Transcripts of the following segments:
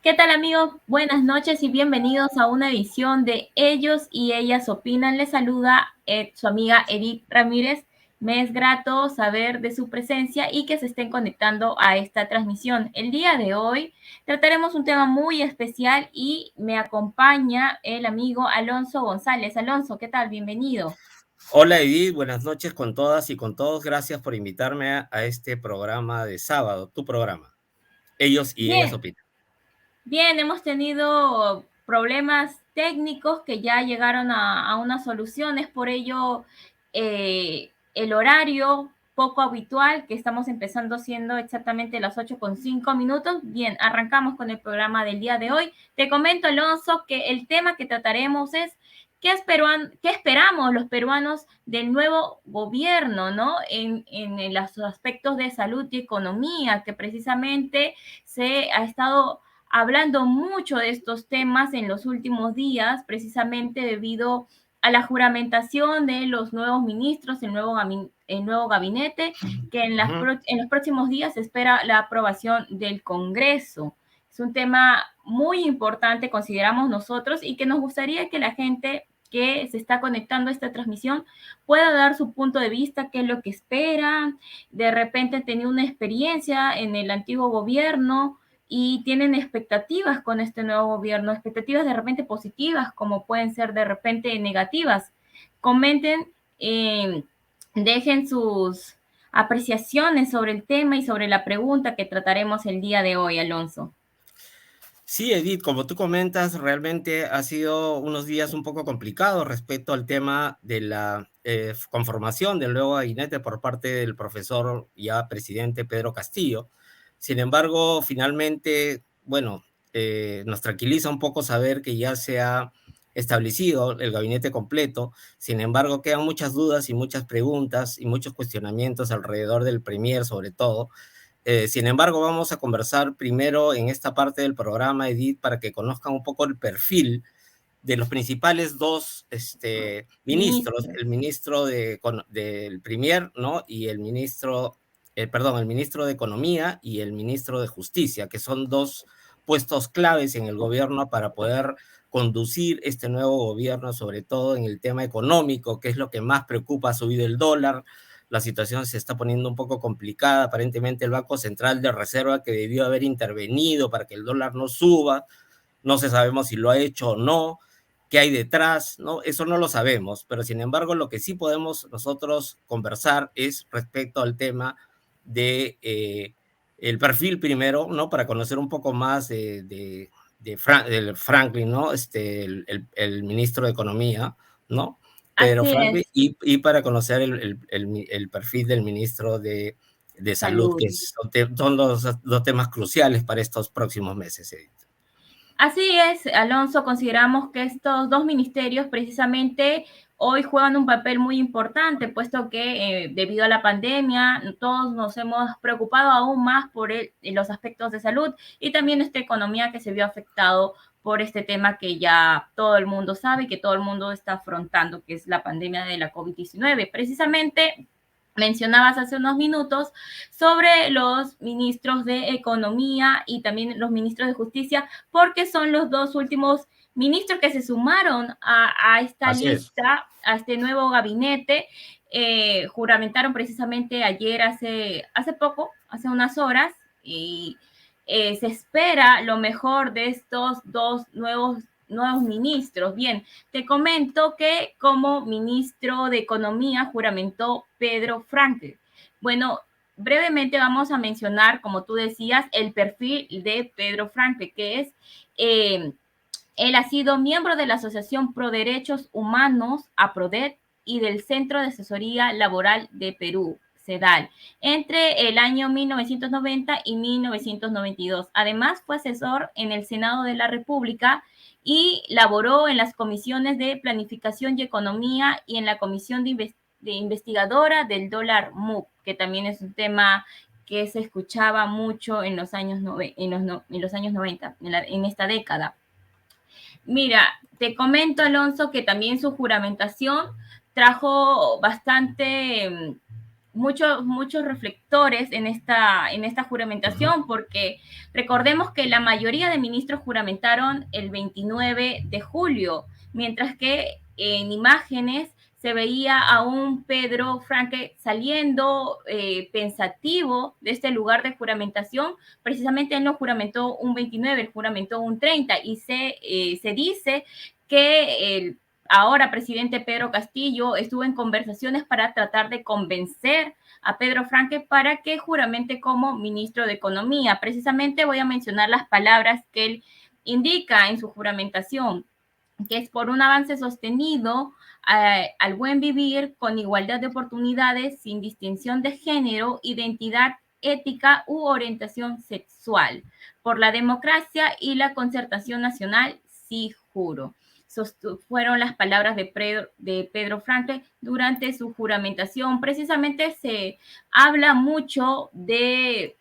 ¿Qué tal amigos? Buenas noches y bienvenidos a una edición de Ellos y Ellas Opinan. Les saluda su amiga Edith Ramírez. Me es grato saber de su presencia y que se estén conectando a esta transmisión. El día de hoy trataremos un tema muy especial y me acompaña el amigo Alonso González. Alonso, ¿qué tal? Bienvenido. Hola Edith, buenas noches con todas y con todos. Gracias por invitarme a este programa de sábado, tu programa. Ellos y ellas Bien, opinan. bien, hemos tenido problemas técnicos que ya llegaron a unas soluciones, por ello el horario poco habitual que estamos empezando siendo exactamente las 8:05. Bien, arrancamos con el programa del día de hoy. Te comento, Alonso, que el tema que trataremos es qué esperamos los peruanos del nuevo gobierno, ¿no? En los aspectos de salud y economía, que precisamente se ha estado hablando mucho de estos temas en los últimos días, precisamente debido a la juramentación de los nuevos ministros, el nuevo gabinete, que Ujú. en los próximos días se espera la aprobación del Congreso. Es un tema muy importante, consideramos nosotros, y que nos gustaría que la gente que se está conectando a esta transmisión pueda dar su punto de vista, qué es lo que espera, de repente han tenido una experiencia en el antiguo gobierno, y tienen expectativas con este nuevo gobierno, expectativas de repente positivas como pueden ser de repente negativas. Comenten, eh, dejen sus apreciaciones sobre el tema y sobre la pregunta que trataremos el día de hoy, Alonso. Sí, Edith, como tú comentas, realmente ha sido unos días un poco complicados respecto al tema de la conformación del nuevo gabinete por parte del profesor ya presidente Pedro Castillo. Sin embargo, finalmente, bueno, nos tranquiliza un poco saber que ya se ha establecido el gabinete completo. Sin embargo, quedan muchas dudas y muchas preguntas y muchos cuestionamientos alrededor del premier, sobre todo. Sin embargo, vamos a conversar primero en esta parte del programa, Edith, para que conozcan un poco el perfil de los principales dos ministros, Ministro. el ministro del Premier, ¿no? Y el ministro, perdón, el ministro de Economía y el ministro de Justicia, que son dos puestos claves en el gobierno para poder conducir este nuevo gobierno, sobre todo en el tema económico, que es lo que más preocupa. Ha subido el dólar, la situación se está poniendo un poco complicada. Aparentemente el Banco Central de Reserva, que debió haber intervenido para que el dólar no suba, no se sabemos si lo ha hecho o no, qué hay detrás, ¿no? Eso no lo sabemos, pero sin embargo lo que sí podemos nosotros conversar es respecto al tema de el perfil primero, ¿no? Para conocer un poco más de Franklin, ¿no? El ministro de Economía, ¿no? Pedro Así Franklin, es, y para conocer el perfil del ministro de Salud, salud. que son los dos temas cruciales para estos próximos meses, Edith. Así es, Alonso, consideramos que estos dos ministerios precisamente hoy juegan un papel muy importante, puesto que debido a la pandemia todos nos hemos preocupado aún más por los aspectos de salud y también esta economía que se vio afectado por este tema que ya todo el mundo sabe y que todo el mundo está afrontando, que es la pandemia de la COVID-19. Precisamente mencionabas hace unos minutos sobre los ministros de Economía y también los ministros de Justicia, porque son los dos últimos ministros que se sumaron a esta Así es. lista, a este nuevo gabinete. Juramentaron precisamente ayer, hace poco, hace unas horas, y se espera lo mejor de estos dos nuevos ministros. Bien, te comento que como ministro de Economía juramentó Pedro Franque. Bueno, brevemente vamos a mencionar, como tú decías, el perfil de Pedro Franque, que es, él ha sido miembro de la Asociación Pro Derechos Humanos, APRODET, y del Centro de Asesoría Laboral de Perú, CEDAL, entre el año 1990 y 1992. Además, fue asesor en el Senado de la República y laboró en las comisiones de Planificación y Economía y en la Comisión de Investigadora del dólar MUC, que también es un tema que se escuchaba mucho en los años, en los años 90, en esta década. Mira, te comento, Alonso, que también su juramentación trajo bastante muchos reflectores en esta juramentación, porque recordemos que la mayoría de ministros juramentaron el 29 de julio, mientras que en imágenes se veía a un Pedro Franque saliendo pensativo de este lugar de juramentación. Precisamente él no juramentó un 29, él juramentó un 30, y se dice que el ahora presidente Pedro Castillo estuvo en conversaciones para tratar de convencer a Pedro Franque para que juramente como ministro de Economía. Precisamente voy a mencionar las palabras que él indica en su juramentación, que es por un avance sostenido al buen vivir con igualdad de oportunidades, sin distinción de género, identidad ética u orientación sexual, por la democracia y la concertación nacional, sí juro. Fueron las palabras de Pedro Franklin durante su juramentación. Precisamente se habla mucho de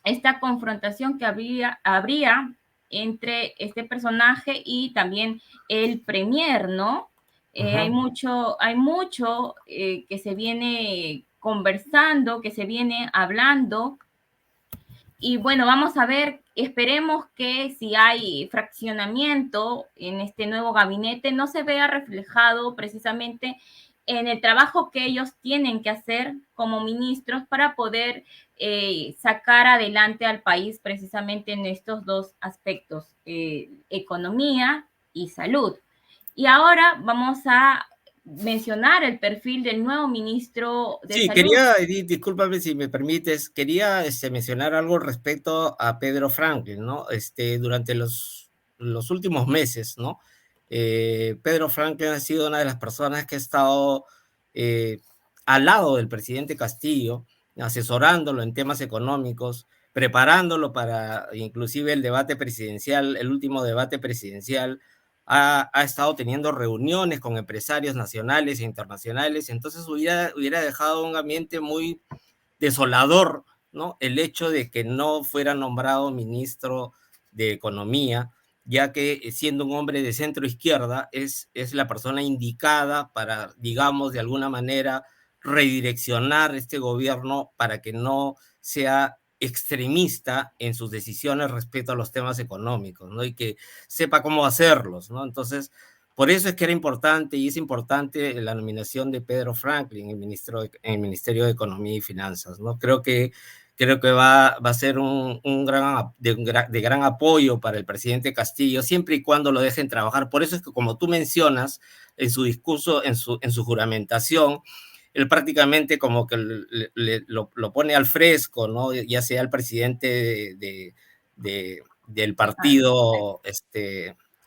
esta confrontación que habría entre este personaje y también el premier, ¿no? Hay mucho que se viene conversando, que se viene hablando. Y bueno, vamos a ver, esperemos que si hay fraccionamiento en este nuevo gabinete, no se vea reflejado precisamente en el trabajo que ellos tienen que hacer como ministros para poder sacar adelante al país precisamente en estos dos aspectos, economía y salud. Y ahora vamos a mencionar el perfil del nuevo ministro de Sí, Salud. quería, Edith, discúlpame si me permites, quería mencionar algo respecto a Pedro Franklin, ¿no? Durante los últimos meses, ¿no? Pedro Franklin ha sido una de las personas que ha estado eh, al lado del presidente Castillo, asesorándolo en temas económicos, preparándolo para inclusive el debate presidencial, el último debate presidencial. Ha estado teniendo reuniones con empresarios nacionales e internacionales, entonces hubiera dejado un ambiente muy desolador, ¿no? El hecho de que no fuera nombrado ministro de Economía, ya que siendo un hombre de centro izquierda es la persona indicada para, digamos, de alguna manera redireccionar este gobierno para que no sea extremista en sus decisiones respecto a los temas económicos, ¿no? Y que sepa cómo hacerlos, ¿no? Entonces, por eso es que era importante y es importante la nominación de Pedro Franklin en el Ministerio de Economía y Finanzas, ¿no? Creo que va a ser de gran apoyo para el presidente Castillo, siempre y cuando lo dejen trabajar. Por eso es que, como tú mencionas en su discurso, en su juramentación, él prácticamente como que lo pone al fresco, ¿no? Ya sea el presidente del partido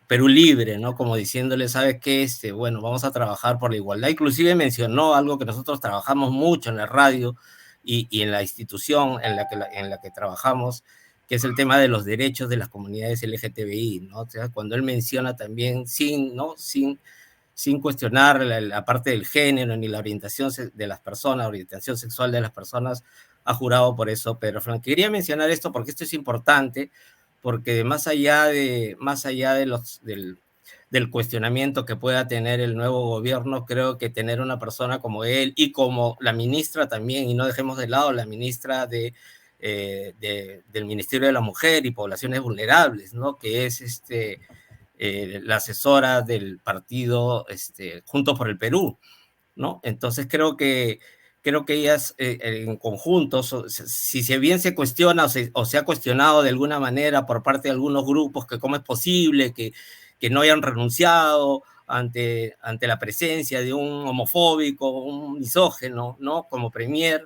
Perú Libre, ¿no? Como diciéndole, ¿sabes qué? Bueno, vamos a trabajar por la igualdad. Inclusive mencionó algo que nosotros trabajamos mucho en la radio y en la institución en la que trabajamos, que es el tema de los derechos de las comunidades LGTBI, ¿no? O sea, cuando él menciona también sin cuestionar la parte del género ni la orientación de las personas, orientación sexual de las personas, ha jurado por eso Pedro Frank. Quería mencionar esto porque esto es importante, porque más allá del cuestionamiento que pueda tener el nuevo gobierno, creo que tener una persona como él y como la ministra también, y no dejemos de lado la ministra del Ministerio de la Mujer y Poblaciones Vulnerables, ¿no? Que es la asesora del partido Juntos por el Perú, ¿no? Entonces creo que ellas en conjunto, si bien se cuestiona o se ha cuestionado de alguna manera por parte de algunos grupos que cómo es posible que no hayan renunciado ante la presencia de un homofóbico, un misógeno, ¿no? Como premier.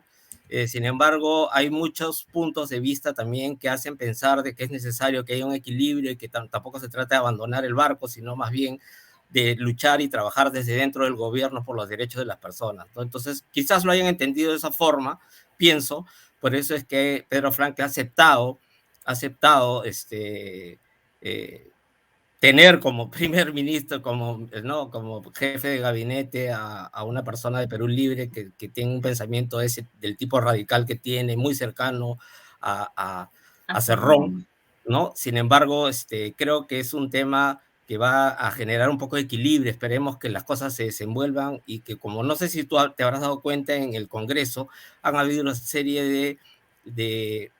Sin embargo, hay muchos puntos de vista también que hacen pensar de que es necesario que haya un equilibrio y que tampoco se trata de abandonar el barco, sino más bien de luchar y trabajar desde dentro del gobierno por los derechos de las personas, ¿no? Entonces, quizás lo hayan entendido de esa forma, pienso, por eso es que Pedro Franque ha aceptado tener como primer ministro, ¿no? Como jefe de gabinete a una persona de Perú Libre que tiene un pensamiento del tipo radical que tiene, muy cercano a Cerrón, ¿no? Sin embargo, creo que es un tema que va a generar un poco de equilibrio. Esperemos que las cosas se desenvuelvan y que, como no sé si tú te habrás dado cuenta, en el Congreso han habido una serie de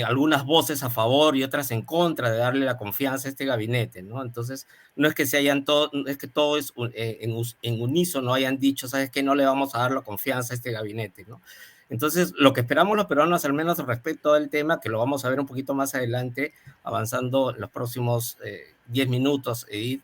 algunas voces a favor y otras en contra de darle la confianza a este gabinete, ¿no? Entonces, no es que se hayan todo, no es que todos en unísono hayan dicho, ¿sabes qué? No le vamos a dar la confianza a este gabinete, ¿no? Entonces, lo que esperamos los peruanos, al menos respecto al tema, que lo vamos a ver un poquito más adelante, avanzando en los próximos 10 minutos, Edith,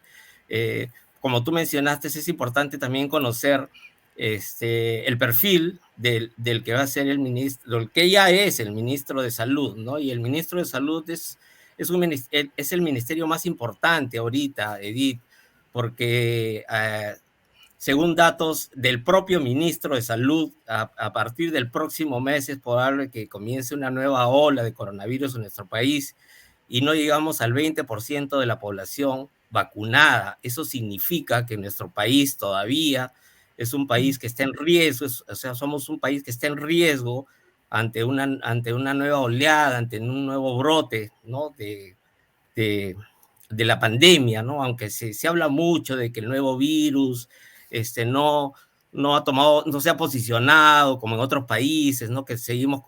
como tú mencionaste, es importante también conocer el perfil del que va a ser el ministro, el que ya es el ministro de Salud, ¿no? Y el ministro de Salud es el ministerio más importante ahorita, Edith, porque según datos del propio ministro de Salud, a partir del próximo mes es probable que comience una nueva ola de coronavirus en nuestro país y no llegamos al 20% de la población vacunada. Eso significa que nuestro país todavía es un país que está en riesgo, o sea, somos un país que está en riesgo ante una nueva oleada, ante un nuevo brote, ¿no? de, de la pandemia, ¿no? Aunque se habla mucho de que el nuevo virus no ha tomado, no se ha posicionado como en otros países, ¿no? Que seguimos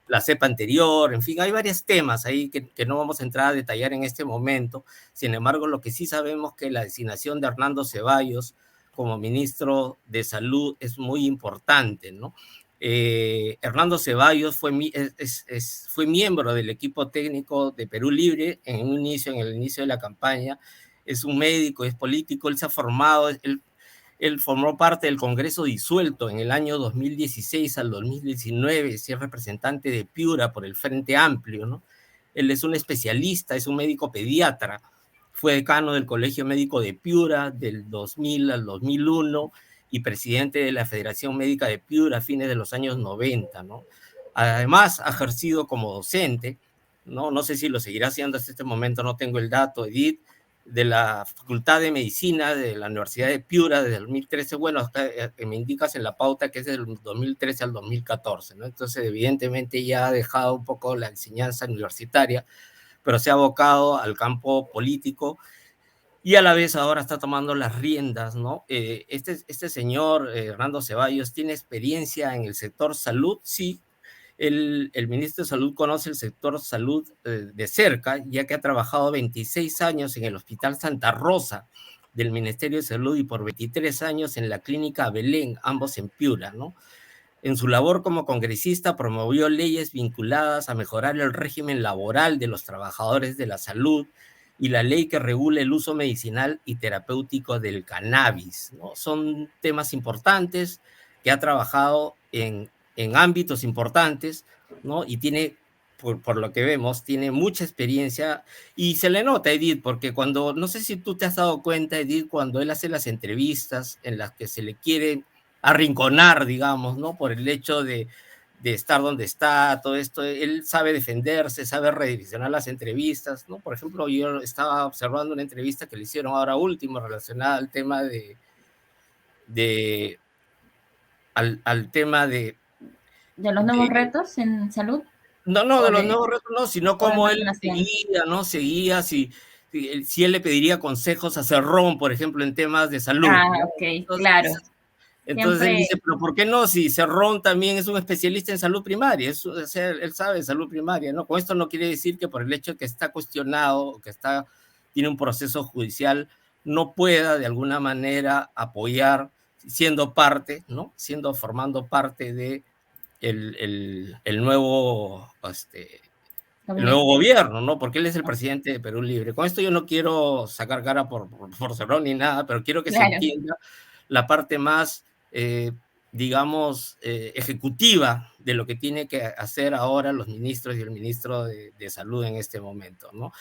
la cepa anterior, en fin, hay varios temas ahí que no vamos a entrar a detallar en este momento. Sin embargo, lo que sí sabemos es que la designación de Hernando Ceballos como ministro de Salud es muy importante, ¿no? Hernando Ceballos fue miembro del equipo técnico de Perú Libre en el inicio de la campaña. Es un médico, es político, él se ha formado, él formó parte del Congreso disuelto en el año 2016 al 2019, es representante de Piura por el Frente Amplio, ¿no? Él es un especialista, es un médico pediatra, fue decano del Colegio Médico de Piura del 2000 al 2001 y presidente de la Federación Médica de Piura a fines de los años 90, ¿no? Además, ha ejercido como docente, ¿no? No sé si lo seguirá haciendo hasta este momento, no tengo el dato, Edith, de la Facultad de Medicina de la Universidad de Piura desde el 2013, bueno, hasta me indicas en la pauta que es del 2013 al 2014, ¿no? Entonces, evidentemente ya ha dejado un poco la enseñanza universitaria, pero se ha abocado al campo político y a la vez ahora está tomando las riendas, ¿no? Este señor, Hernando Ceballos, tiene experiencia en el sector salud, sí. El ministro de Salud conoce el sector salud de cerca, ya que ha trabajado 26 años en el Hospital Santa Rosa del Ministerio de Salud y por 23 años en la Clínica Belén, ambos en Piura, ¿no? En su labor como congresista promovió leyes vinculadas a mejorar el régimen laboral de los trabajadores de la salud y la ley que regula el uso medicinal y terapéutico del cannabis, ¿no? Son temas importantes que ha trabajado en ámbitos importantes, ¿no? Y tiene, por lo que vemos, tiene mucha experiencia y se le nota, Edith, porque no sé si tú te has dado cuenta, Edith, cuando él hace las entrevistas en las que se le quiere arrinconar, digamos, ¿no? Por el hecho de estar donde está, todo esto, él sabe defenderse, sabe redireccionar las entrevistas, ¿no? Por ejemplo, yo estaba observando una entrevista que le hicieron ahora último relacionada al tema de al tema de los nuevos retos en salud no o de los de, nuevos retos, no, sino o de cómo él vacunación. seguía, ¿no? Seguía, si él le pediría consejos a Cerrón, por ejemplo, en temas de salud, Ah, ¿no? ok, claro. Entonces él Siempre, dice, pero ¿por qué no? Si Cerrón también es un especialista en salud primaria, o sea, él sabe de salud primaria, ¿no? Con esto no quiere decir que por el hecho de que está cuestionado, tiene un proceso judicial, no pueda de alguna manera apoyar, siendo parte, ¿no? Formando parte de el nuevo, el nuevo gabinete. gobierno, ¿no? Porque él es el presidente de Perú Libre. Con esto yo no quiero sacar cara por Cerrón ni nada, pero quiero que se Claro. entienda la parte más, digamos, ejecutiva de lo que tiene que hacer ahora los ministros y el ministro de Salud en este momento, ¿no?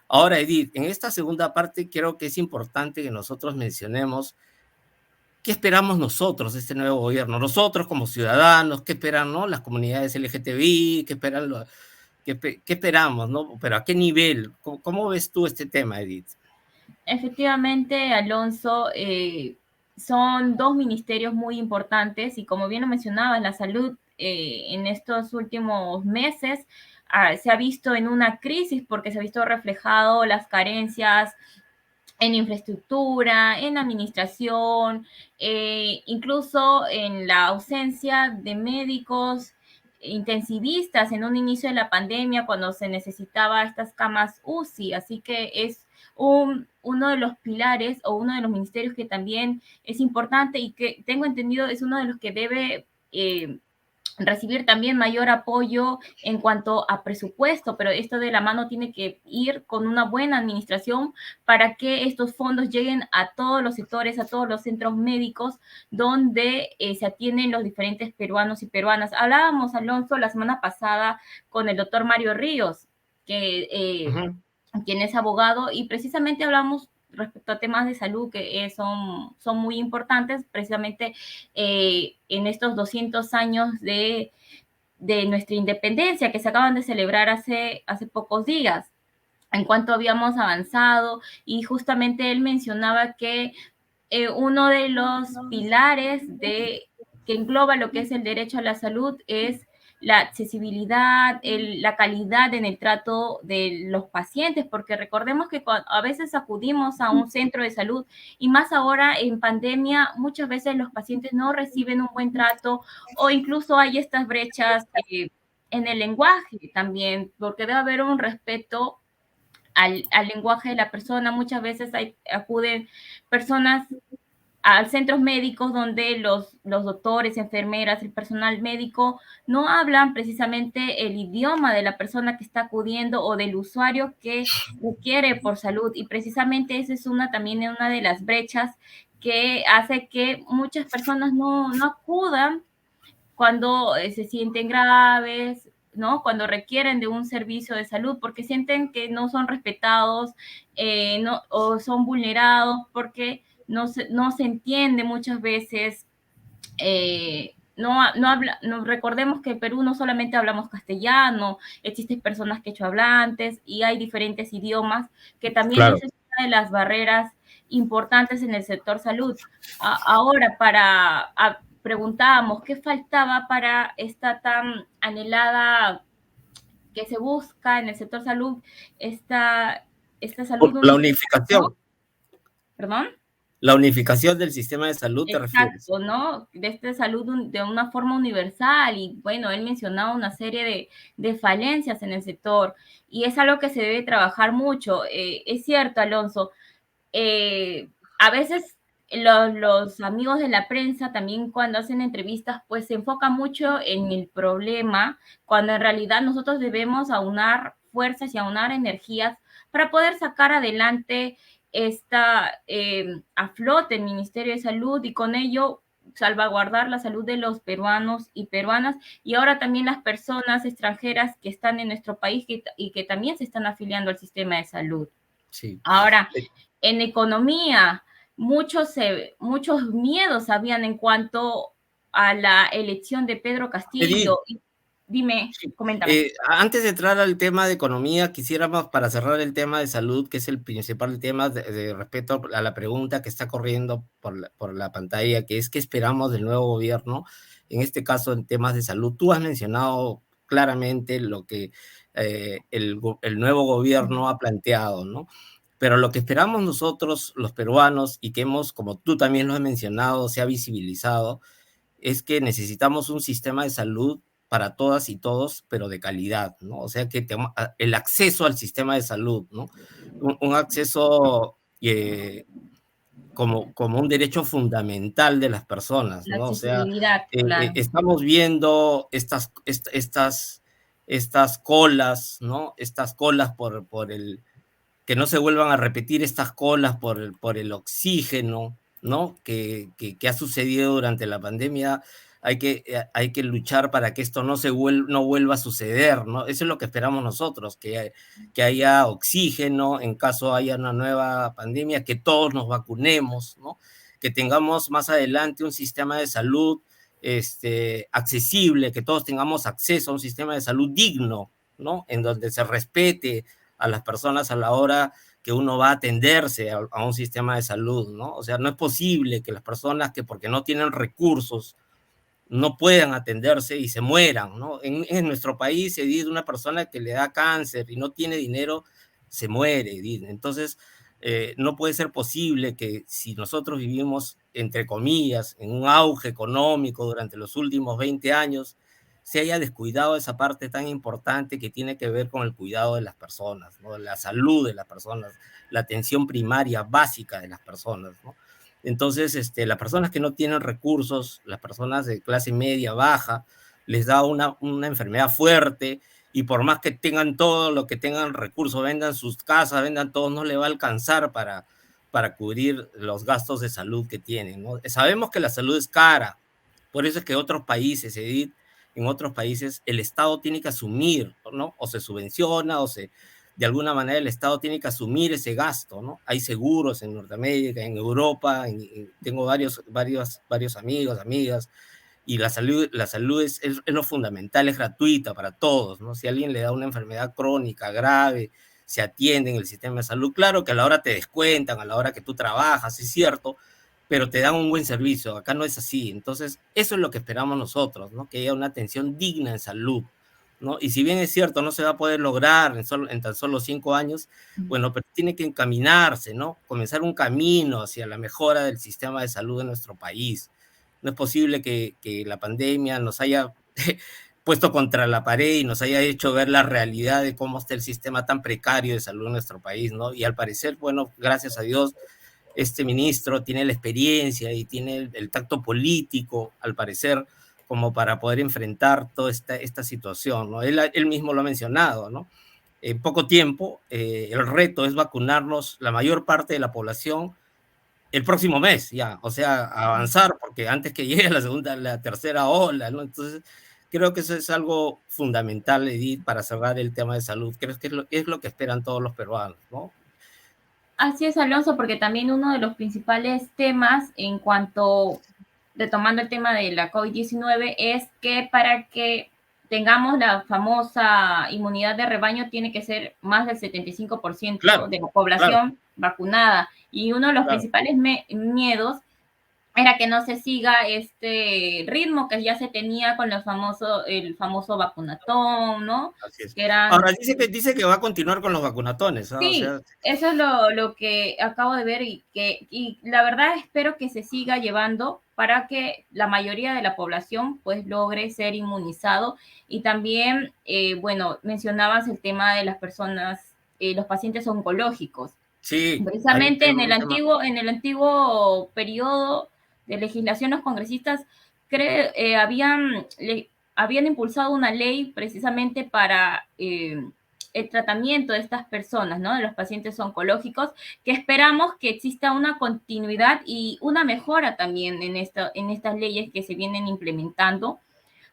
Ahora, Edith, en esta segunda parte creo que es importante que nosotros mencionemos qué esperamos nosotros de este nuevo gobierno, nosotros como ciudadanos, qué esperan, ¿no? Las comunidades LGTBI, qué esperan qué esperamos, ¿no? Pero a qué nivel, ¿cómo ves tú este tema, Edith? Efectivamente, Alonso, son dos ministerios muy importantes y como bien lo mencionabas, la salud en estos últimos meses se ha visto en una crisis porque se ha visto reflejado las carencias en infraestructura, en administración, incluso en la ausencia de médicos intensivistas en un inicio de la pandemia cuando se necesitaba estas camas UCI. Así que es uno de los pilares o uno de los ministerios que también es importante y que tengo entendido es uno de los que debe recibir también mayor apoyo en cuanto a presupuesto, pero esto de la mano tiene que ir con una buena administración para que estos fondos lleguen a todos los sectores, a todos los centros médicos donde se atienden los diferentes peruanos y peruanas. Hablábamos, Alonso, la semana pasada con el doctor Mario Ríos, que quien es abogado, y precisamente hablamos respecto a temas de salud que son muy importantes, precisamente en estos 200 años de nuestra independencia que se acaban de celebrar hace pocos días, en cuanto habíamos avanzado, y justamente él mencionaba que uno de los pilares que engloba lo que es el derecho a la salud es la accesibilidad, la calidad en el trato de los pacientes, porque recordemos que a veces acudimos a un centro de salud y más ahora en pandemia, muchas veces los pacientes no reciben un buen trato o incluso hay estas brechas en el lenguaje también, porque debe haber un respeto al lenguaje de la persona. Muchas veces acuden personas a centros médicos donde los doctores, enfermeras, el personal médico no hablan precisamente el idioma de la persona que está acudiendo o del usuario que requiere por salud. Y precisamente esa es también una de las brechas que hace que muchas personas no acudan cuando se sienten graves, ¿no? Cuando requieren de un servicio de salud, porque sienten que no son respetados, no, o son vulnerados, porque no se entiende muchas veces. Recordemos que en Perú no solamente hablamos castellano, existen personas quechohablantes y hay diferentes idiomas, que también Claro. esa es una de las barreras importantes en el sector salud. Ahora, preguntábamos qué faltaba para esta tan anhelada que se busca en el sector salud, esta salud La universal, ¿no? unificación. ¿Perdón? La unificación del sistema de salud, ¿te refieres? Exacto, ¿no? De esta salud de una forma universal y bueno, él mencionaba una serie de falencias en el sector y es algo que se debe trabajar mucho. Es cierto, Alonso, a veces los amigos de la prensa también cuando hacen entrevistas pues se enfocan mucho en el problema, cuando en realidad nosotros debemos aunar fuerzas y aunar energías para poder sacar adelante a flote el Ministerio de Salud y con ello salvaguardar la salud de los peruanos y peruanas y ahora también las personas extranjeras que están en nuestro país y que también se están afiliando al sistema de salud. Sí. Ahora, en economía, muchos miedos habían en cuanto a la elección de Pedro Castillo. Dime, coméntame. Antes de entrar al tema de economía, quisiéramos, para cerrar el tema de salud, que es el principal tema de respecto a la pregunta que está corriendo por la pantalla, que es qué esperamos del nuevo gobierno, en este caso en temas de salud. Tú has mencionado claramente lo que el nuevo gobierno ha planteado, ¿no? Pero lo que esperamos nosotros, los peruanos, y que hemos, como tú también lo has mencionado, se ha visibilizado, es que necesitamos un sistema de salud para todas y todos, pero de calidad, ¿no? O sea, que el acceso al sistema de salud, ¿no? Un acceso como un derecho fundamental de las personas, La ¿no? O sea, accesibilidad, claro. estamos viendo estas colas, ¿no? Estas colas por el que no se vuelvan a repetir estas colas por el oxígeno, ¿no? Que ha sucedido durante la pandemia. Hay que luchar para que esto no vuelva a suceder, ¿no? Eso es lo que esperamos nosotros, que haya oxígeno en caso haya una nueva pandemia, que todos nos vacunemos, ¿no? Que tengamos más adelante un sistema de salud accesible, que todos tengamos acceso a un sistema de salud digno, ¿no? En donde se respete a las personas a la hora que uno va a atenderse a un sistema de salud, ¿no? O sea, no es posible que las personas que porque no tienen recursos no puedan atenderse y se mueran, ¿no? En nuestro país, Edith, una persona que le da cáncer y no tiene dinero, se muere, Edith. Entonces, no puede ser posible que si nosotros vivimos, entre comillas, en un auge económico durante los últimos 20 años, se haya descuidado esa parte tan importante que tiene que ver con el cuidado de las personas, ¿no? La salud de las personas, la atención primaria básica de las personas, ¿no? Entonces, las personas que no tienen recursos, las personas de clase media, baja, les da una enfermedad fuerte y por más que tengan todo lo que tengan recursos, vendan sus casas, vendan todo, no le va a alcanzar para cubrir los gastos de salud que tienen, ¿no? Sabemos que la salud es cara, por eso es que otros países, Edith, en otros países el Estado tiene que asumir, ¿no? O se subvenciona o se, de alguna manera el Estado tiene que asumir ese gasto, ¿no? Hay seguros en Norteamérica, en Europa, tengo varios amigos, amigas, y la salud es lo fundamental, es gratuita para todos, ¿no? Si a alguien le da una enfermedad crónica grave, se atiende en el sistema de salud, claro que a la hora te descuentan, a la hora que tú trabajas, es cierto, pero te dan un buen servicio, acá no es así, entonces eso es lo que esperamos nosotros, ¿no? Que haya una atención digna en salud, ¿no? Y si bien es cierto, no se va a poder lograr en tan solo 5 años, bueno, pero tiene que encaminarse, ¿no? Comenzar un camino hacia la mejora del sistema de salud de nuestro país. No es posible que la pandemia nos haya puesto contra la pared y nos haya hecho ver la realidad de cómo está el sistema tan precario de salud en nuestro país, ¿no? Y al parecer, bueno, gracias a Dios, este ministro tiene la experiencia y tiene el tacto político, al parecer, como para poder enfrentar toda esta situación, ¿no? Él mismo lo ha mencionado, ¿no? En poco tiempo, el reto es vacunarnos la mayor parte de la población el próximo mes, ya, o sea, avanzar, porque antes que llegue la tercera ola, ¿no? Entonces, creo que eso es algo fundamental, Edith, para cerrar el tema de salud. Creo que es lo que esperan todos los peruanos, ¿no? Así es, Alonso, porque también uno de los principales temas en cuanto, retomando el tema de la COVID-19, es que para que tengamos la famosa inmunidad de rebaño tiene que ser más del 75% Claro, de la claro, población vacunada. Y uno de los claro. principales miedos era que no se siga este ritmo que ya se tenía con el famoso vacunatón, ¿no? Así es. Que eran. Ahora dice que va a continuar con los vacunatones, ¿ah? O Sí, sea, eso es lo que acabo de ver y la verdad espero que se siga llevando para que la mayoría de la población pues logre ser inmunizado y también, bueno, mencionabas el tema de las personas, los pacientes oncológicos. sí, ahí Precisamente tengo un tema. en el antiguo periodo de legislación, los congresistas habían impulsado una ley precisamente para el tratamiento de estas personas, ¿no? De los pacientes oncológicos, que esperamos que exista una continuidad y una mejora también en estas leyes que se vienen implementando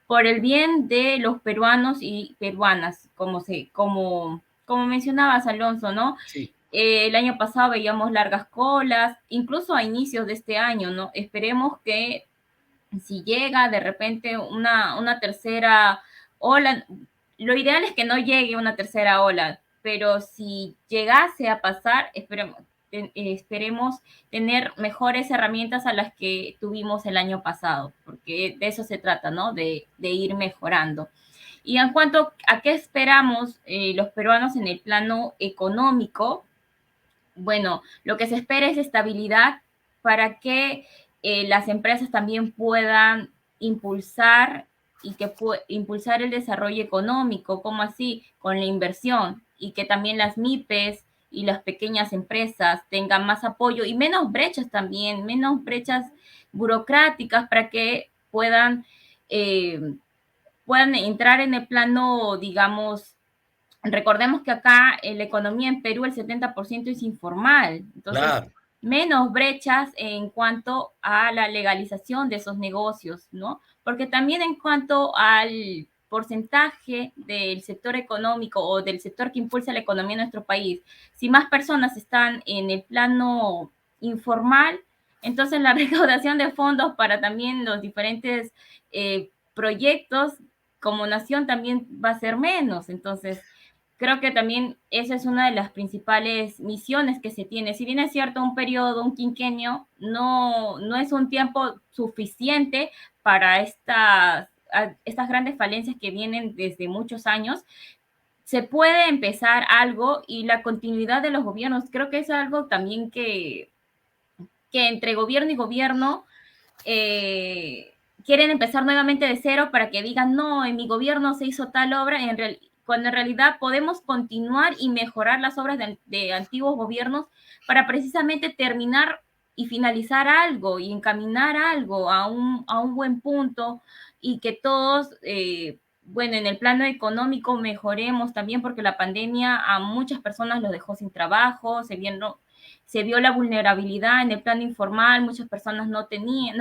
por el bien de los peruanos y peruanas, como mencionabas, Alonso, ¿no? Sí, El año pasado veíamos largas colas, incluso a inicios de este año, ¿no? Esperemos que si llega de repente una tercera ola, lo ideal es que no llegue una tercera ola, pero si llegase a pasar, esperemos tener mejores herramientas a las que tuvimos el año pasado, porque de eso se trata, ¿no? De ir mejorando. Y en cuanto a qué esperamos los peruanos en el plano económico, bueno, lo que se espera es estabilidad para que las empresas también puedan impulsar impulsar el desarrollo económico, como así, con la inversión y que también las MIPES y las pequeñas empresas tengan más apoyo y menos brechas también, menos brechas burocráticas para que eh, puedan entrar en el plano, digamos, recordemos que acá en la economía en Perú el 70% es informal, entonces claro. menos brechas en cuanto a la legalización de esos negocios, ¿no? Porque también en cuanto al porcentaje del sector económico o del sector que impulsa la economía en nuestro país, si más personas están en el plano informal, entonces la recaudación de fondos para también los diferentes proyectos como nación también va a ser menos. Entonces, creo que también esa es una de las principales misiones que se tiene. Si bien es cierto, un periodo, un quinquenio, no es un tiempo suficiente para estas grandes falencias que vienen desde muchos años. Se puede empezar algo y la continuidad de los gobiernos, creo que es algo también que entre gobierno y gobierno quieren empezar nuevamente de cero para que digan, no, en mi gobierno se hizo tal obra, cuando en realidad podemos continuar y mejorar las obras de antiguos gobiernos para precisamente terminar y finalizar algo y encaminar algo a un buen punto y que todos, bueno, en el plano económico mejoremos también porque la pandemia a muchas personas los dejó sin trabajo, se vio la vulnerabilidad en el plano informal, muchas personas no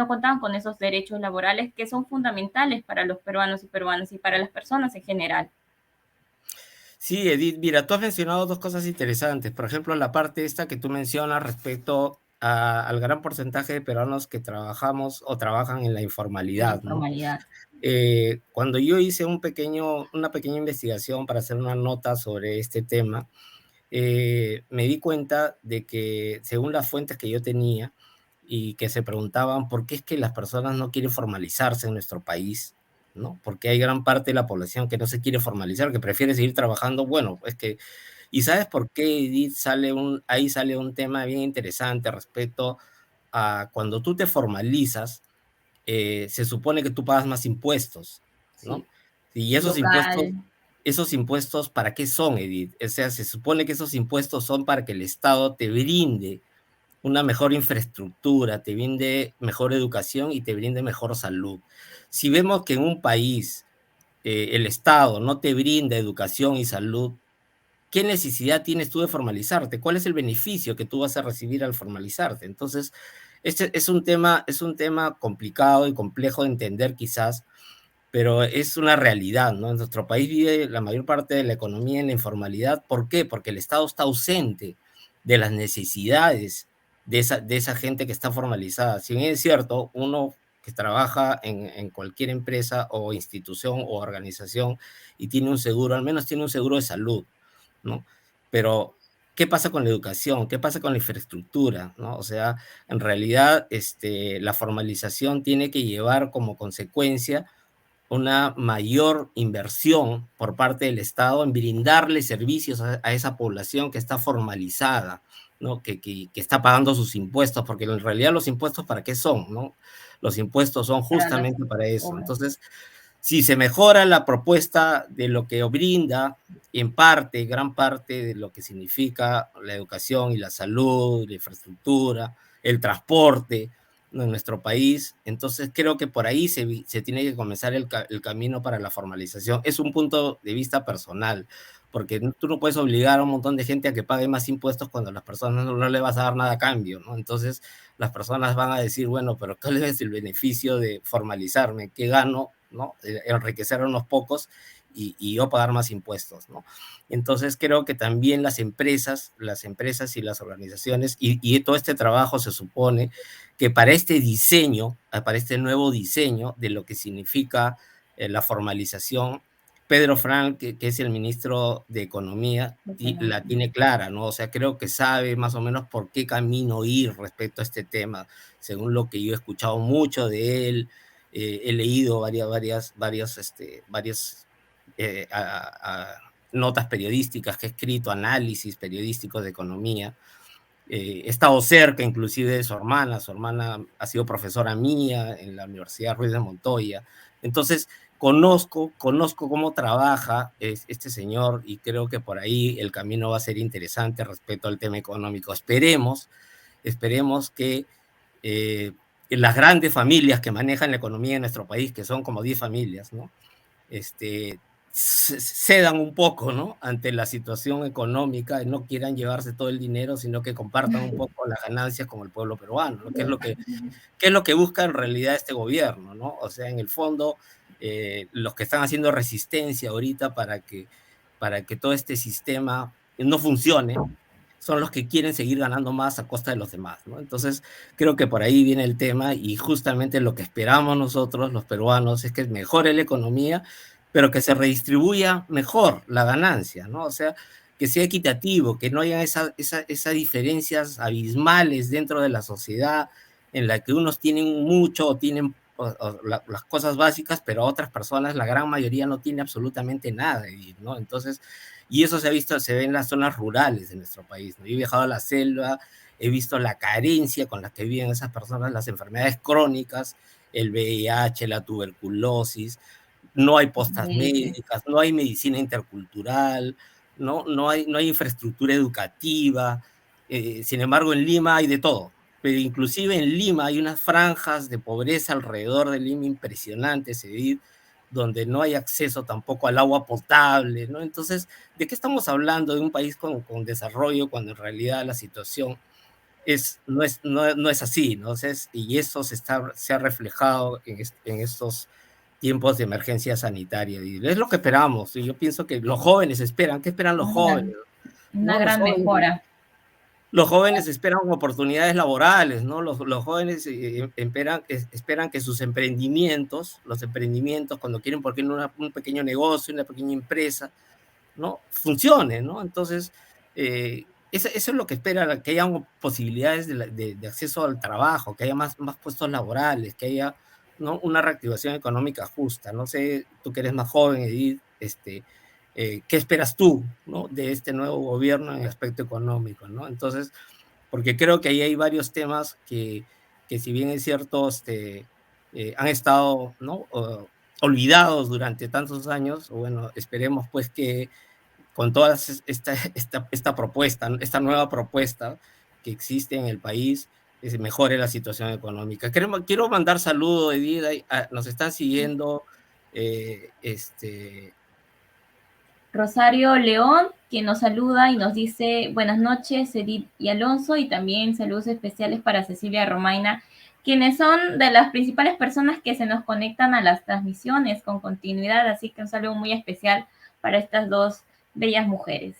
contaban con esos derechos laborales que son fundamentales para los peruanos y peruanas y para las personas en general. Sí, Edith, mira, tú has mencionado dos cosas interesantes. Por ejemplo, la parte esta que tú mencionas respecto al gran porcentaje de peruanos que trabajamos o trabajan en la En la informalidad, ¿no? informalidad. Cuando yo hice una pequeña investigación para hacer una nota sobre este tema, me di cuenta de que según las fuentes que yo tenía y que se preguntaban por qué es que las personas no quieren formalizarse en nuestro país, ¿no? Porque hay gran parte de la población que no se quiere formalizar, que prefiere seguir trabajando. Bueno, es que, ¿y sabes por qué, Edith? Ahí sale un tema bien interesante respecto a cuando tú te formalizas, se supone que tú pagas más impuestos, Sí. ¿no? Y Local. esos impuestos, ¿para qué son, Edith? O sea, se supone que esos impuestos son para que el Estado te brinde una mejor infraestructura, te brinde mejor educación y te brinde mejor salud. Si vemos que en un país el Estado no te brinda educación y salud, ¿qué necesidad tienes tú de formalizarte? ¿Cuál es el beneficio que tú vas a recibir al formalizarte? Entonces, este es un tema complicado y complejo de entender quizás, pero es una realidad, ¿no? En nuestro país vive la mayor parte de la economía en la informalidad. ¿Por qué? Porque el Estado está ausente de las necesidades de esa gente que está formalizada. Si bien es cierto, uno que trabaja en cualquier empresa o institución o organización y tiene un seguro, al menos tiene un seguro de salud, ¿no? Pero, ¿qué pasa con la educación? ¿Qué pasa con la infraestructura? ¿No? O sea, en realidad, la formalización tiene que llevar como consecuencia una mayor inversión por parte del Estado en brindarle servicios a esa población que está formalizada, ¿no? Que está pagando sus impuestos, porque en realidad los impuestos ¿para qué son? ¿No? Los impuestos son Para las justamente para eso. obras. Entonces, si se mejora la propuesta de lo que brinda, en parte, gran parte de lo que significa la educación y la salud, la infraestructura, el transporte, ¿no? En nuestro país, entonces creo que por ahí se tiene que comenzar el camino para la formalización. Es un punto de vista personal, porque tú no puedes obligar a un montón de gente a que pague más impuestos cuando las personas no le vas a dar nada a cambio, ¿no? Entonces las personas van a decir, bueno, pero ¿cuál es el beneficio de formalizarme? ¿Qué gano? ¿No? Enriquecer a unos pocos y yo pagar más impuestos, ¿no? Entonces creo que también las empresas y las organizaciones y todo este trabajo se supone que para este diseño, para este nuevo diseño de lo que significa la formalización, Pedro Frank, que es el ministro de Economía, la tiene clara, ¿no? O sea, creo que sabe más o menos por qué camino ir respecto a este tema, según lo que yo he escuchado mucho de él, he leído varias notas periodísticas que he escrito, análisis periodísticos de economía. He estado cerca inclusive de su hermana ha sido profesora mía en la Universidad Ruiz de Montoya, entonces conozco cómo trabaja este señor y creo que por ahí el camino va a ser interesante respecto al tema económico. Esperemos que las grandes familias que manejan la economía en nuestro país, que son como 10 familias, ¿no? Cedan un poco, ¿no? Ante la situación económica y no quieran llevarse todo el dinero, sino que compartan un poco las ganancias con el pueblo peruano, ¿no? ¿Qué es lo que busca en realidad este gobierno, ¿no? O sea, en el fondo, los que están haciendo resistencia ahorita para que todo este sistema no funcione, son los que quieren seguir ganando más a costa de los demás, ¿no? Entonces, creo que por ahí viene el tema y justamente lo que esperamos nosotros, los peruanos, es que mejore la economía, pero que se redistribuya mejor la ganancia, ¿no? O sea, que sea equitativo, que no haya esas diferencias abismales dentro de la sociedad en la que unos tienen mucho o tienen las cosas básicas, pero otras personas, la gran mayoría, no tiene absolutamente nada, ¿no? Entonces, y eso se ha visto, se ve en las zonas rurales de nuestro país, ¿no? Yo he viajado a la selva, he visto la carencia con la que viven esas personas, las enfermedades crónicas, el VIH, la tuberculosis, no hay postas médicas, no hay medicina intercultural, no hay infraestructura educativa. Sin embargo, en Lima hay de todo, pero inclusive en Lima hay unas franjas de pobreza alrededor de Lima impresionantes, Edith, donde no hay acceso tampoco al agua potable, ¿no? Entonces, ¿de qué estamos hablando de un país con desarrollo cuando en realidad la situación no es así, ¿no? Entonces, y eso se ha reflejado en estos tiempos de emergencia sanitaria. Y es lo que esperamos. Y yo pienso que los jóvenes esperan. ¿Qué esperan los jóvenes? una ¿No? gran mejora. Los jóvenes esperan oportunidades laborales, ¿no? Los jóvenes esperan que sus emprendimientos, los emprendimientos, cuando quieren porque un pequeño negocio, una pequeña empresa, ¿no? Funcione, ¿no? Entonces, eso es lo que espera, que haya posibilidades de acceso al trabajo, que haya más puestos laborales, que haya, ¿no? Una reactivación económica justa. No sé, tú que eres más joven, Edith, ¿qué esperas tú, ¿no? De este nuevo gobierno en el aspecto económico, ¿no? Entonces, porque creo que ahí hay varios temas que si bien es cierto, han estado, ¿no? Olvidados durante tantos años, bueno, esperemos pues que con toda esta propuesta, esta nueva propuesta que existe en el país, se mejore la situación económica. Quiero mandar saludos, Edith, nos están siguiendo, Rosario León, quien nos saluda y nos dice buenas noches, Edith y Alonso, y también saludos especiales para Cecilia Romaina, quienes son de las principales personas que se nos conectan a las transmisiones con continuidad, así que un saludo muy especial para estas dos bellas mujeres.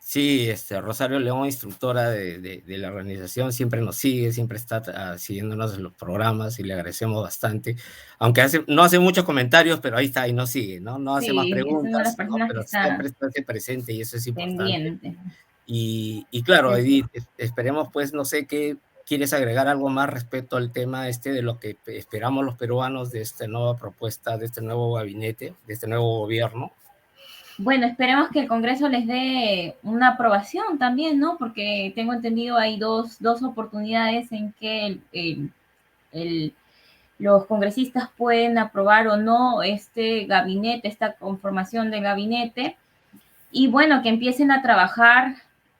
Sí, Rosario León, instructora de la organización, siempre nos sigue, siempre está siguiéndonos en los programas y le agradecemos bastante. Aunque no hace muchos comentarios, pero ahí está y nos sigue, ¿no? No hace más Sí, es una de las preguntas, ¿no? personas que Pero está siempre está presente y eso es importante. pendiente. Y claro, Edith, esperemos pues, no sé qué quieres agregar algo más respecto al tema de lo que esperamos los peruanos de esta nueva propuesta, de este nuevo gabinete, de este nuevo gobierno. Bueno, esperemos que el Congreso les dé una aprobación también, ¿no? Porque tengo entendido hay dos oportunidades en que los congresistas pueden aprobar o no este gabinete, esta conformación de gabinete, y bueno, que empiecen a trabajar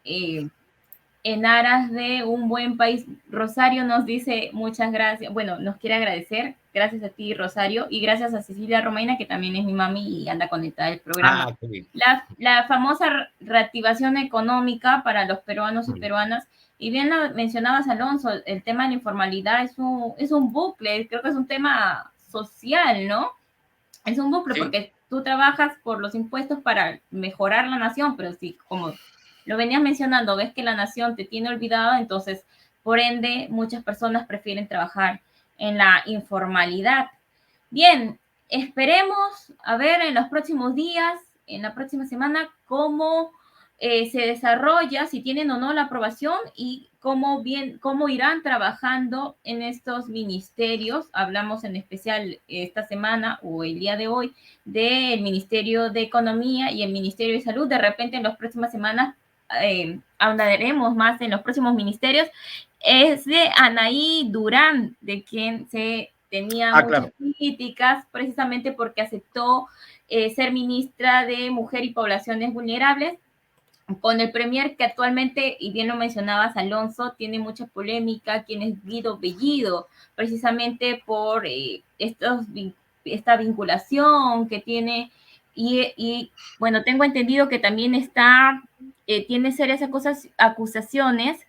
en aras de un buen país. Rosario nos dice muchas gracias, bueno, nos quiere agradecer, gracias a ti, Rosario, y gracias a Cecilia Romaina, que también es mi mami y anda conectada al programa. Qué bien. La famosa reactivación económica para los peruanos y peruanas, y bien lo mencionabas, Alonso, el tema de la informalidad es un bucle, creo que es un tema social, ¿no? Es un bucle Sí. porque tú trabajas por los impuestos para mejorar la nación, pero si, como lo venías mencionando, ves que la nación te tiene olvidada, entonces, por ende, muchas personas prefieren trabajar en la informalidad. Bien, esperemos a ver en los próximos días, en la próxima semana, cómo se desarrolla, si tienen o no la aprobación y cómo irán trabajando en estos ministerios. Hablamos en especial esta semana o el día de hoy del Ministerio de Economía y el Ministerio de Salud. De repente en las próximas semanas hablaremos más en los próximos ministerios. Es de Anaí Durán, de quien se tenía muchas Claro. críticas precisamente porque aceptó ser ministra de Mujer y Poblaciones Vulnerables con el premier que actualmente, y bien lo mencionabas, Alonso, tiene mucha polémica, quien es Guido Bellido, precisamente por esta vinculación que tiene, bueno, tengo entendido que también tiene serias acusaciones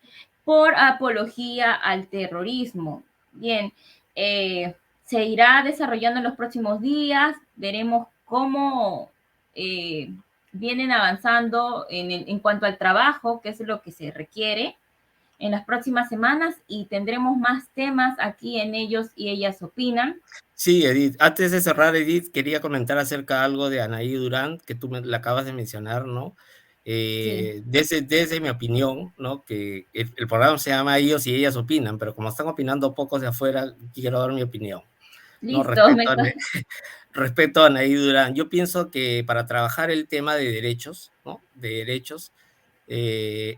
por apología al terrorismo. Bien, se irá desarrollando en los próximos días, veremos cómo vienen avanzando en cuanto al trabajo, que es lo que se requiere. en las próximas semanas y tendremos más temas aquí en Ellos y Ellas Opinan. Sí, Edith, antes de cerrar, Edith, quería comentar acerca de algo de Anaí Durán, que tú la acabas de mencionar, ¿no? Sí, Desde mi opinión, ¿no? Que el programa se llama Ellos y Ellas Opinan, pero como están opinando pocos de afuera, quiero dar mi opinión, ¿no? listo. Respecto a Anaí Durán. Yo pienso que para trabajar el tema de derechos, ¿no? De derechos,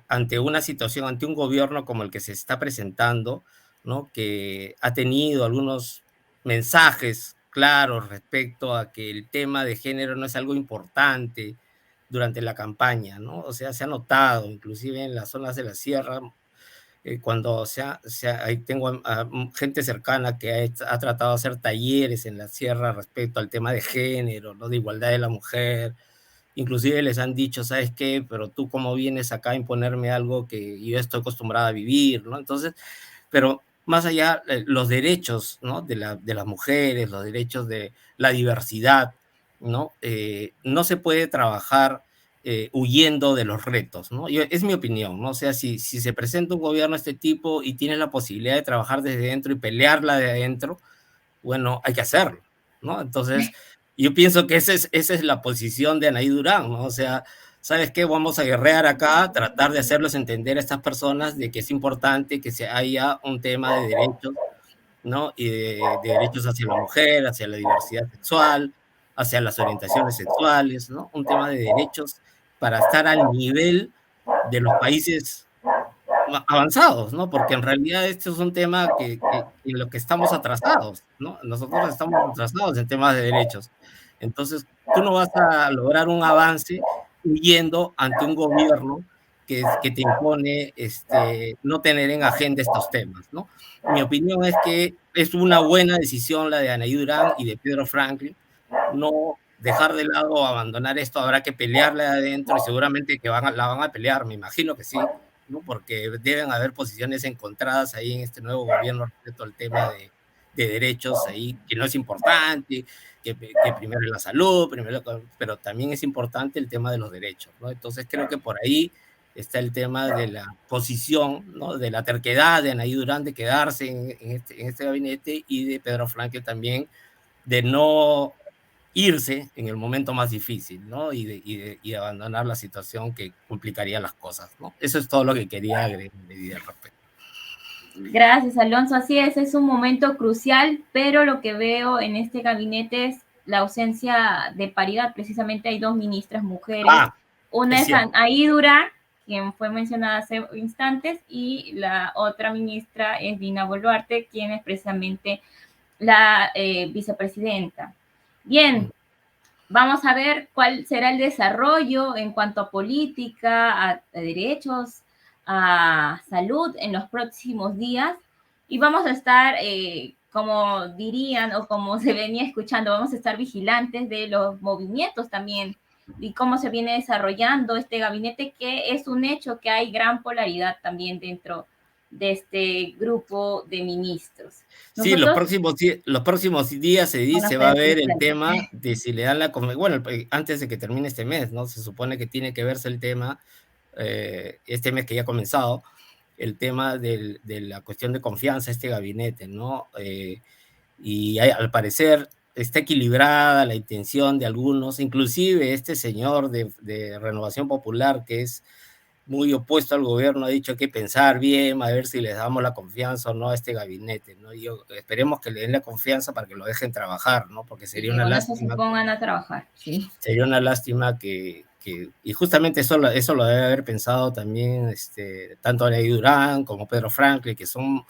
ante una situación, ante un gobierno como el que se está presentando, ¿no? Que ha tenido algunos mensajes claros respecto a que el tema de género no es algo importante durante la campaña, ¿no? O sea, se ha notado, inclusive en las zonas de la sierra, cuando ahí tengo gente cercana que ha tratado de hacer talleres en la sierra respecto al tema de género, ¿no? De igualdad de la mujer, inclusive les han dicho, ¿sabes qué? Pero tú cómo vienes acá a imponerme algo que yo estoy acostumbrada a vivir, ¿no? Entonces, pero más allá, los derechos, ¿no? De las mujeres, los derechos de la diversidad, ¿no? No se puede trabajar huyendo de los retos, ¿no? Es mi opinión, ¿no? O sea, si se presenta un gobierno de este tipo y tienes la posibilidad de trabajar desde dentro y pelearla de adentro, bueno, hay que hacerlo, ¿no? Entonces, yo pienso que esa es la posición de Anaí Durán, ¿no? O sea, ¿sabes qué? Vamos a guerrear acá, tratar de hacerlos entender a estas personas de que es importante que se haya un tema de derechos, ¿no? Y de derechos hacia la mujer, hacia la diversidad sexual, hacia las orientaciones sexuales, ¿no? Un tema de derechos para estar al nivel de los países avanzados, ¿no? Porque en realidad este es un tema en lo que estamos atrasados, ¿no? Nosotros estamos atrasados en temas de derechos. Entonces, tú no vas a lograr un avance huyendo ante un gobierno que te impone no tener en agenda estos temas, ¿no? Mi opinión es que es una buena decisión la de Anaí Durán y de Pedro Franklin, no dejar de lado o abandonar esto, habrá que pelearla de adentro y seguramente que la van a pelear, me imagino que sí, ¿no? Porque deben haber posiciones encontradas ahí en este nuevo gobierno respecto al tema de derechos ahí, que no es importante, que primero es la salud, pero también es importante el tema de los derechos, ¿no? Entonces creo que por ahí está el tema de la posición, ¿no? De la terquedad de Anaí Durán de quedarse en este gabinete y de Pedro Franque también de no irse en el momento más difícil, ¿no? Y abandonar la situación que complicaría las cosas, ¿no? Eso es todo lo que quería agregar al respecto. Gracias, Alonso. Así es un momento crucial, pero lo que veo en este gabinete es la ausencia de paridad. Precisamente hay dos ministras mujeres. Una es es cierto. Anaí Durán, quien fue mencionada hace instantes, y la otra ministra es Dina Boluarte, quien es precisamente la vicepresidenta. Bien, vamos a ver cuál será el desarrollo en cuanto a política, a derechos, a salud en los próximos días. Y vamos a estar, como dirían o como se venía escuchando, vamos a estar vigilantes de los movimientos también y cómo se viene desarrollando este gabinete, que es un hecho que hay gran polaridad también dentro de este grupo de ministros. Sí, Nosotros, los próximos días van a se va a ser ver el cruciales. tema de si le dan bueno, antes de que termine este mes, ¿no? Se supone que tiene que verse el tema, este mes que ya ha comenzado, el tema de la cuestión de confianza a este gabinete, ¿no? Y al parecer está equilibrada la intención de algunos, inclusive este señor de Renovación Popular, que es muy opuesto al gobierno, ha dicho que pensar bien, a ver si les damos la confianza o no a este gabinete, ¿no? Esperemos que le den la confianza para que lo dejen trabajar, ¿no? Porque Y que con eso se lástima, pongan a trabajar, sí. sería una lástima y justamente eso lo debe haber pensado también tanto Anaí Durán como Pedro Franklin, que son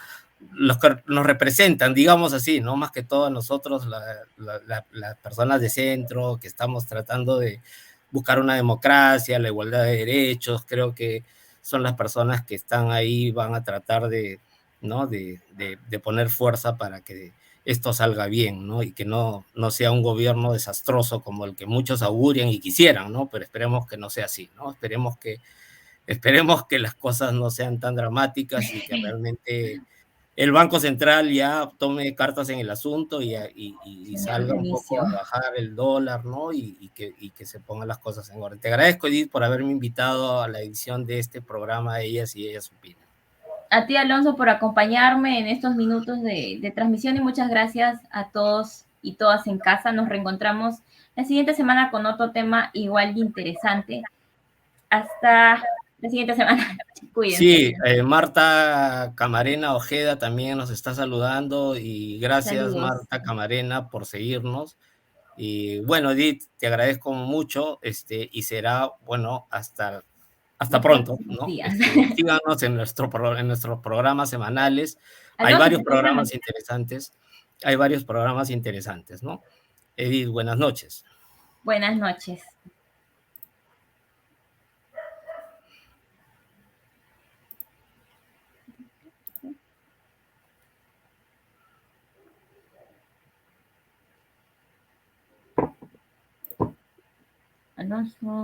los que nos representan, digamos así, ¿no? Más que todo nosotros, las personas de centro, que estamos tratando de buscar una democracia, la igualdad de derechos, creo que son las personas que están ahí, van a tratar ¿no? de poner fuerza para que esto salga bien, ¿no? Y que no sea un gobierno desastroso como el que muchos augurian y quisieran, ¿no? Pero esperemos que no sea así, ¿no? Esperemos que las cosas no sean tan dramáticas y que realmente el Banco Central ya tome cartas en el asunto y Señor salga un poco Dionisio. a bajar el dólar, ¿no? Y que se pongan las cosas en orden. Te agradezco, Edith, por haberme invitado a la edición de este programa Ellas y Ellas Opinan. a ti, Alonso, por acompañarme en estos minutos de transmisión y muchas gracias a todos y todas en casa. Nos reencontramos la siguiente semana con otro tema igual de interesante. Hasta la siguiente semana. Cuídense. Sí, Marta Camarena Ojeda también nos está saludando y gracias Saludos. Marta Camarena por seguirnos. Y bueno, Edith, te agradezco mucho, y será, bueno, hasta Los pronto, próximos ¿no? días. Síganos en nuestros programas semanales. Hay Alonso, varios te programa. programas interesantes, hay varios programas interesantes, ¿no? Edith, buenas noches. Buenas noches. Alonso.